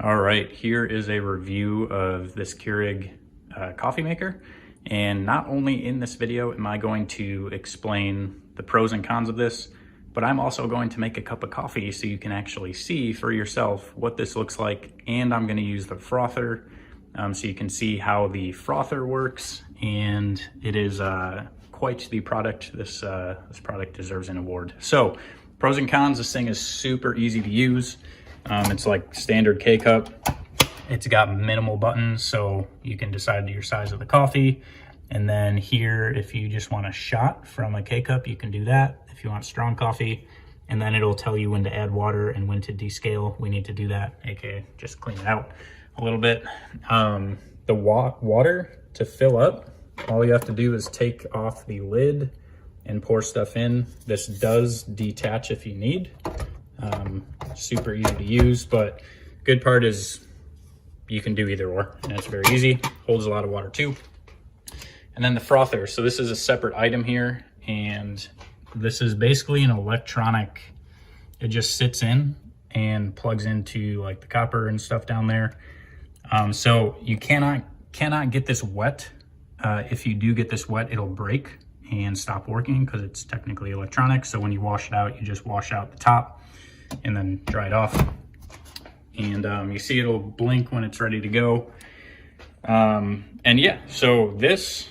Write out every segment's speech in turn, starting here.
All right, here is a review of this Keurig coffee maker. And not only in this video am I going to explain the pros and cons of this, but I'm also going to make a cup of coffee so you can actually see for yourself what this looks like. And I'm gonna use the frother so you can see how the frother works. And it is quite the product. This product deserves an award. So pros and cons, this thing is super easy to use. It's like standard K-cup. It's got minimal buttons, so you can decide your size of the coffee. And then here, if you just want a shot from a K-cup, you can do that. If you want strong coffee, and then it'll tell you when to add water and when to descale. We need to do that, aka just clean it out a little bit. The water to fill up, all you have to do is take off the lid and pour stuff in. This does detach if you need. Super easy to use, but good part is you can do either or, and it's very easy. Holds a lot of water too. And then the frother. So this is a separate item here, and this is basically an electronic, it just sits in and plugs into like the copper and stuff down there. So you cannot get this wet. If you do get this wet, it'll break and stop working because it's technically electronic. So when you wash it out, you just wash out the top and then dry it off. And you see it'll blink when it's ready to go. And yeah, so this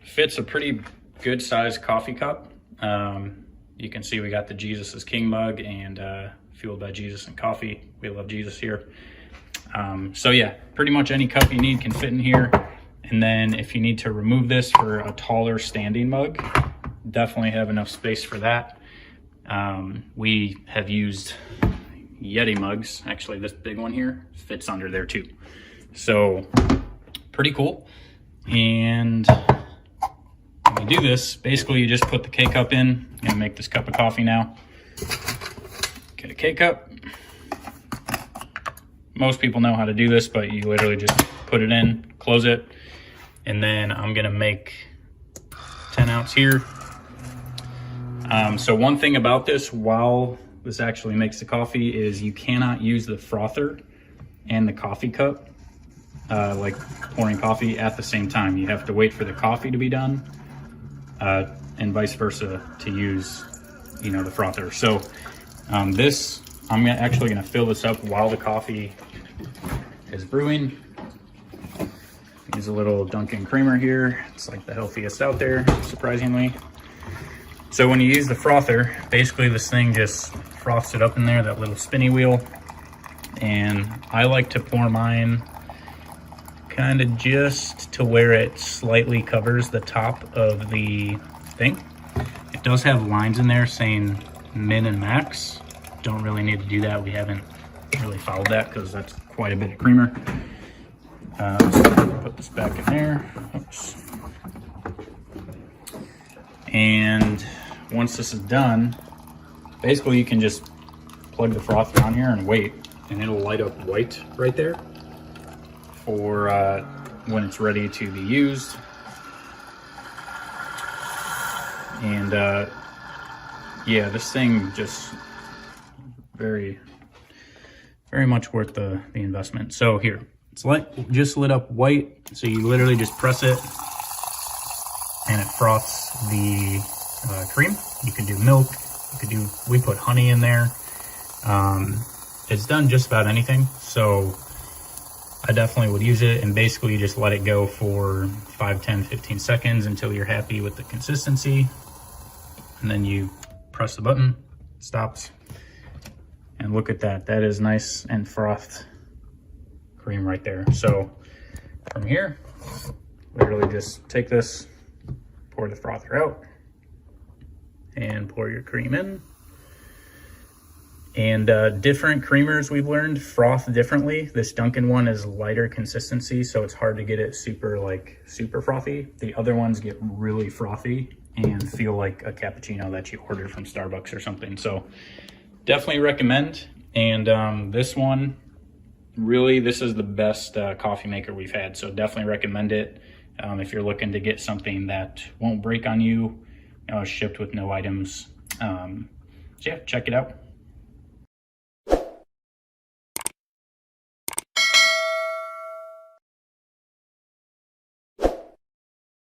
fits a pretty good sized coffee cup. You can see we got the Jesus is King mug and fueled by Jesus and coffee. We love Jesus here. So yeah, pretty much any cup you need can fit in here. And then if you need to remove this for a taller standing mug, definitely have enough space for that. We have used Yeti mugs. Actually, this big one here fits under there too. So pretty cool. And when you do this, basically you just put the K-cup in. I'm gonna make this cup of coffee now. Get a K-cup. Most people know how to do this, but you literally just put it in, close it, and then I'm gonna make 10 ounce here. So one thing about this, while this actually makes the coffee, is you cannot use the frother and the coffee cup, like pouring coffee at the same time. You have to wait for the coffee to be done, and vice versa to use, the frother. So this, I'm actually gonna fill this up while the coffee is brewing. Use a little Dunkin' creamer here. It's like the healthiest out there, surprisingly. So when you use the frother, basically this thing just froths it up in there, that little spinny wheel. And I like to pour mine kind of just to where it slightly covers the top of the thing. It does have lines in there saying min and max. Don't really need to do that. We haven't really followed that because that's quite a bit of creamer. So put this back in there. Oops. And once this is done, basically you can just plug the froth down here and wait, and it'll light up white right there for when it's ready to be used. And yeah, this thing just very much worth the investment. So here, it's just lit up white, so you literally just press it and it froths the cream. You can do milk, we put honey in there. It's done just about anything, so I definitely would use it. And basically you just let it go for 5, 10, 15 seconds until you're happy with the consistency. And then you press the button, it stops. And look at that, that is nice and frothed cream right there. So from here, literally just take this, pour the frother out, and pour your cream in. And different creamers we've learned froth differently. This Dunkin' one is lighter consistency, so it's hard to get it super frothy. The other ones get really frothy and feel like a cappuccino that you ordered from Starbucks or something. So definitely recommend. And this one, really, this is the best coffee maker we've had, so definitely recommend it. If you're looking to get something that won't break on you, shipped with no items. So yeah, check it out.